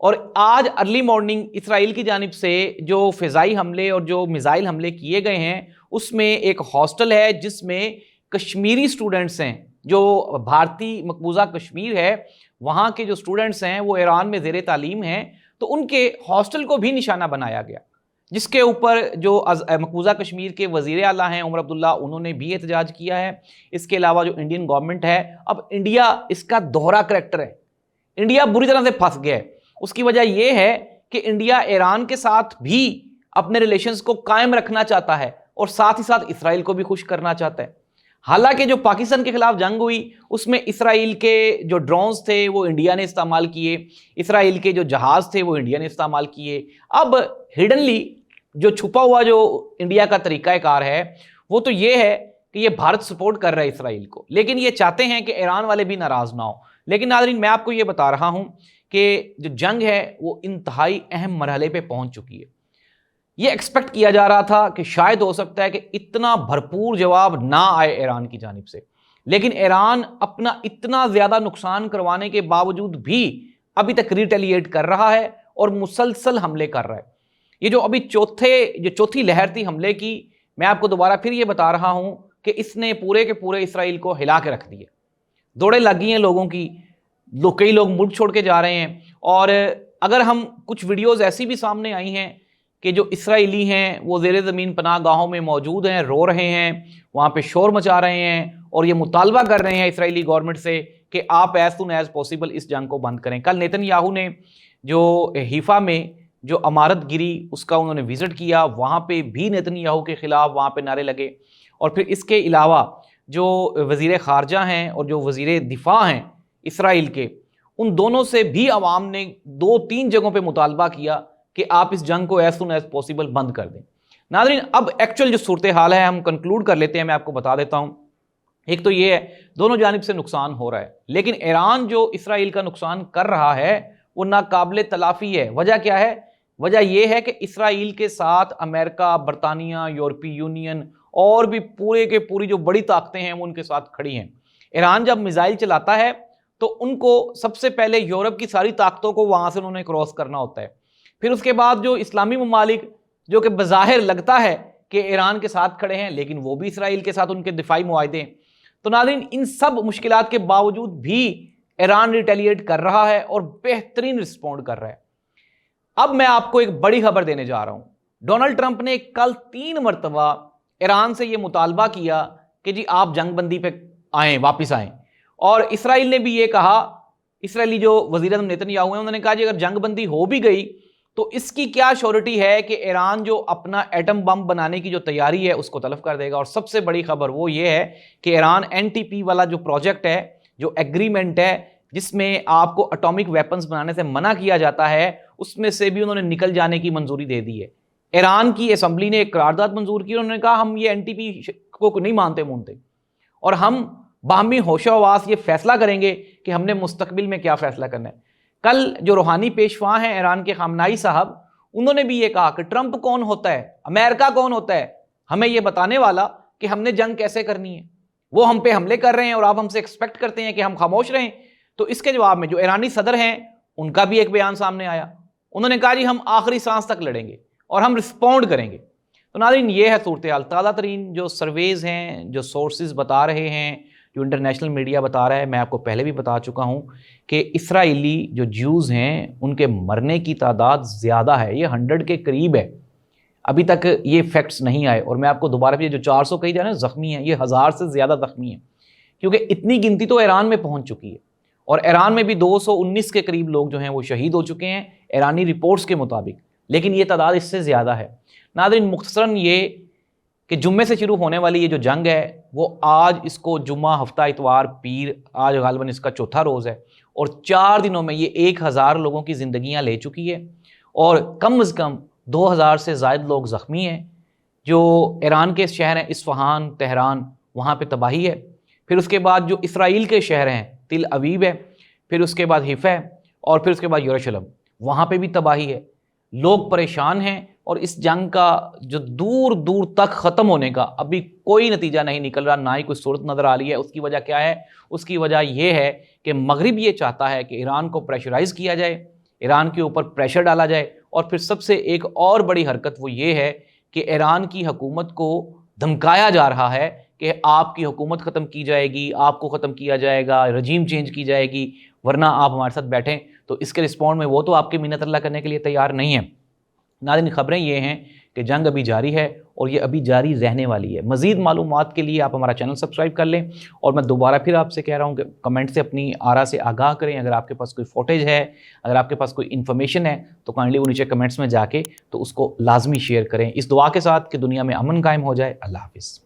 اور آج early morning اسرائیل کی جانب سے جو فضائی حملے اور جو میزائل حملے کیے گئے ہیں اس میں ایک ہاسٹل ہے جس میں کشمیری سٹوڈنٹس ہیں، جو بھارتی مقبوضہ کشمیر ہے وہاں کے جو سٹوڈنٹس ہیں وہ ایران میں زیر تعلیم ہیں، تو ان کے ہاسٹل کو بھی نشانہ بنایا گیا، جس کے اوپر جو مقبوضہ کشمیر کے وزیر اعلیٰ ہیں عمر عبداللہ، انہوں نے بھی احتجاج کیا ہے۔ اس کے علاوہ جو انڈین گورنمنٹ ہے، اب انڈیا اس کا دوہرا کریکٹر ہے، انڈیا بری طرح سے پھنس گیا ہے۔ اس کی وجہ یہ ہے کہ انڈیا ایران کے ساتھ بھی اپنے ریلیشنز کو قائم رکھنا چاہتا ہے اور ساتھ ہی ساتھ اسرائیل کو بھی خوش کرنا چاہتا ہے۔ حالانکہ جو پاکستان کے خلاف جنگ ہوئی اس میں اسرائیل کے جو ڈرونز تھے وہ انڈیا نے استعمال کیے، اسرائیل کے جو جہاز تھے وہ انڈیا نے استعمال کیے۔ اب ہڈنلی جو چھپا ہوا جو انڈیا کا طریقہ کار ہے وہ تو یہ ہے کہ یہ بھارت سپورٹ کر رہا ہے اسرائیل کو، لیکن یہ چاہتے ہیں کہ ایران والے بھی ناراض نہ ہو۔ لیکن ناظرین، میں آپ کو یہ بتا رہا ہوں کہ جو جنگ ہے وہ انتہائی اہم مرحلے پہ پہنچ چکی ہے۔ یہ ایکسپیکٹ کیا جا رہا تھا کہ شاید ہو سکتا ہے کہ اتنا بھرپور جواب نہ آئے ایران کی جانب سے، لیکن ایران اپنا اتنا زیادہ نقصان کروانے کے باوجود بھی ابھی تک ریٹیلیٹ کر رہا ہے اور مسلسل حملے کر رہا ہے۔ یہ جو ابھی چوتھی لہر تھی حملے کی، میں آپ کو دوبارہ پھر یہ بتا رہا ہوں کہ اس نے پورے کے پورے اسرائیل کو ہلا کے رکھ دیے، دوڑیں لگی ہیں لوگوں کی، کئی لوگ ملک چھوڑ کے جا رہے ہیں۔ اور اگر ہم کچھ ویڈیوز ایسی بھی سامنے آئی ہیں کہ جو اسرائیلی ہیں وہ زیر زمین پناہ گاہوں میں موجود ہیں، رو رہے ہیں، وہاں پہ شور مچا رہے ہیں اور یہ مطالبہ کر رہے ہیں اسرائیلی گورنمنٹ سے کہ آپ ایز سون ایز پاسبل اس جنگ کو بند کریں۔ کل نیتن یاہو نے جو حیفا میں جو عمارت گری اس کا انہوں نے وزٹ کیا، وہاں پہ بھی نیتن یاہو کے خلاف وہاں پہ نعرے لگے۔ اور پھر اس کے علاوہ جو وزیر خارجہ ہیں اور جو وزیر دفاع ہیں اسرائیل کے، ان دونوں سے بھی عوام نے 2-3 جگہوں پہ مطالبہ کیا کہ آپ اس جنگ کو ایز سون ایز پاسبل بند کر دیں۔ ناظرین، اب ایکچوئل جو صورتحال ہے ہم کنکلوڈ کر لیتے ہیں، میں آپ کو بتا دیتا ہوں۔ ایک تو یہ ہے دونوں جانب سے نقصان ہو رہا ہے، لیکن ایران جو اسرائیل کا نقصان کر رہا ہے وہ ناقابل تلافی ہے۔ وجہ کیا ہے؟ وجہ یہ ہے کہ اسرائیل کے ساتھ امریکہ، برطانیہ، یورپی یونین اور بھی پورے کے پوری جو بڑی طاقتیں ہیں وہ ان کے ساتھ کھڑی ہیں۔ ایران جب میزائل چلاتا ہے تو ان کو سب سے پہلے یورپ کی ساری طاقتوں کو وہاں سے انہوں نے کراس کرنا ہوتا ہے، پھر اس کے بعد جو اسلامی ممالک جو کہ بظاہر لگتا ہے کہ ایران کے ساتھ کھڑے ہیں لیکن وہ بھی اسرائیل کے ساتھ ان کے دفاعی معاہدے ہیں۔ تو ناظرین، ان سب مشکلات کے باوجود بھی ایران ریٹیلیٹ کر رہا ہے اور بہترین رسپونڈ کر رہا ہے۔ اب میں آپ کو ایک بڑی خبر دینے جا رہا ہوں۔ ڈونلڈ ٹرمپ نے کل 3 مرتبہ ایران سے یہ مطالبہ کیا کہ جی آپ جنگ بندی پہ آئیں، واپس آئیں، اور اسرائیل نے بھی یہ کہا، اسرائیلی جو وزیر اعظم نیتن یاہو ہیں انہوں نے کہا جی اگر جنگ بندی ہو بھی گئی تو اس کی کیا شیورٹی ہے کہ ایران جو اپنا ایٹم بم بنانے کی جو تیاری ہے اس کو تلف کر دے گا۔ اور سب سے بڑی خبر وہ یہ ہے کہ ایران NPT والا جو پروجیکٹ ہے، جو ایگریمنٹ ہے جس میں آپ کو اٹامک ویپنز بنانے سے منع کیا جاتا ہے، اس میں سے بھی انہوں نے نکل جانے کی منظوری دے دی ہے۔ ایران کی اسمبلی نے ایک قرارداد منظور کی، انہوں نے کہا ہم یہ NPT کو نہیں مانتے اور ہم باہمی ہوش و حواس یہ فیصلہ کریں گے کہ ہم نے مستقبل میں کیا فیصلہ کرنا ہے۔ کل جو روحانی پیشوا ہیں ایران کے خامنائی صاحب، انہوں نے بھی یہ کہا کہ ٹرمپ کون ہوتا ہے، امریکہ کون ہوتا ہے ہمیں یہ بتانے والا کہ ہم نے جنگ کیسے کرنی ہے، وہ ہم پہ حملے کر رہے ہیں اور آپ ہم سے ایکسپیکٹ کرتے ہیں کہ ہم خاموش رہیں۔ تو اس کے جواب میں جو ایرانی صدر ہیں ان کا بھی ایک بیان سامنے آیا، انہوں نے کہا جی ہم آخری سانس تک لڑیں گے اور ہم رسپونڈ کریں گے۔ تو ناظرین، یہ ہے صورتحال۔ تازہ ترین جو سرویز ہیں، جو سورسز بتا رہے ہیں، جو انٹرنیشنل میڈیا بتا رہا ہے، میں آپ کو پہلے بھی بتا چکا ہوں کہ اسرائیلی جو جیوز ہیں ان کے مرنے کی تعداد زیادہ ہے، یہ 100 کے قریب ہے۔ ابھی تک یہ فیکٹس نہیں آئے، اور میں آپ کو دوبارہ بھی جو 400 کہی جا رہے ہیں زخمی ہیں، یہ 1000 سے زیادہ زخمی ہیں، کیونکہ اتنی گنتی تو ایران میں پہنچ چکی ہے، اور ایران میں بھی 219 کے قریب لوگ جو ہیں وہ شہید ہو چکے ہیں ایرانی رپورٹس کے مطابق، لیکن یہ تعداد اس سے زیادہ ہے۔ ناظرین، مختصراً یہ کہ جمعے سے شروع ہونے والی یہ جو جنگ ہے وہ آج اس کو جمعہ، ہفتہ، اتوار، پیر، آج غالباً اس کا 4تھا روز ہے، اور 4 دنوں میں یہ 1000 لوگوں کی زندگیاں لے چکی ہے، اور کم از کم 2000 سے زائد لوگ زخمی ہیں۔ جو ایران کے شہر ہیں اصفہان، تہران، وہاں پہ تباہی ہے۔ پھر اس کے بعد جو اسرائیل کے شہر ہیں تل اویو ہے، پھر اس کے بعد حیفا ہے، اور پھر اس کے بعد یروشلم، وہاں پہ بھی تباہی ہے۔ لوگ پریشان ہیں، اور اس جنگ کا جو دور دور تک ختم ہونے کا ابھی کوئی نتیجہ نہیں نکل رہا، نہ ہی کوئی صورت نظر آ رہی ہے۔ اس کی وجہ کیا ہے؟ اس کی وجہ یہ ہے کہ مغرب یہ چاہتا ہے کہ ایران کو پریشرائز کیا جائے، ایران کے اوپر پریشر ڈالا جائے، اور پھر سب سے ایک اور بڑی حرکت وہ یہ ہے کہ ایران کی حکومت کو دھمکایا جا رہا ہے کہ آپ کی حکومت ختم کی جائے گی، آپ کو ختم کیا جائے گا، رجیم چینج کی جائے گی، ورنہ آپ ہمارے ساتھ بیٹھیں۔ تو اس کے رسپونڈ میں وہ تو آپ کی منت اللہ کرنے کے لیے تیار نہیں ہے۔ ناظرین، خبریں یہ ہیں کہ جنگ ابھی جاری ہے اور یہ ابھی جاری رہنے والی ہے۔ مزید معلومات کے لیے آپ ہمارا چینل سبسکرائب کر لیں، اور میں دوبارہ پھر آپ سے کہہ رہا ہوں کہ کمنٹ سے اپنی آرا سے آگاہ کریں۔ اگر آپ کے پاس کوئی فوٹیج ہے، اگر آپ کے پاس کوئی انفارمیشن ہے، تو کائنڈلی وہ نیچے کمنٹس میں جا کے تو اس کو لازمی شیئر کریں، اس دعا کے ساتھ کہ دنیا میں امن قائم ہو جائے۔ اللہ حافظ۔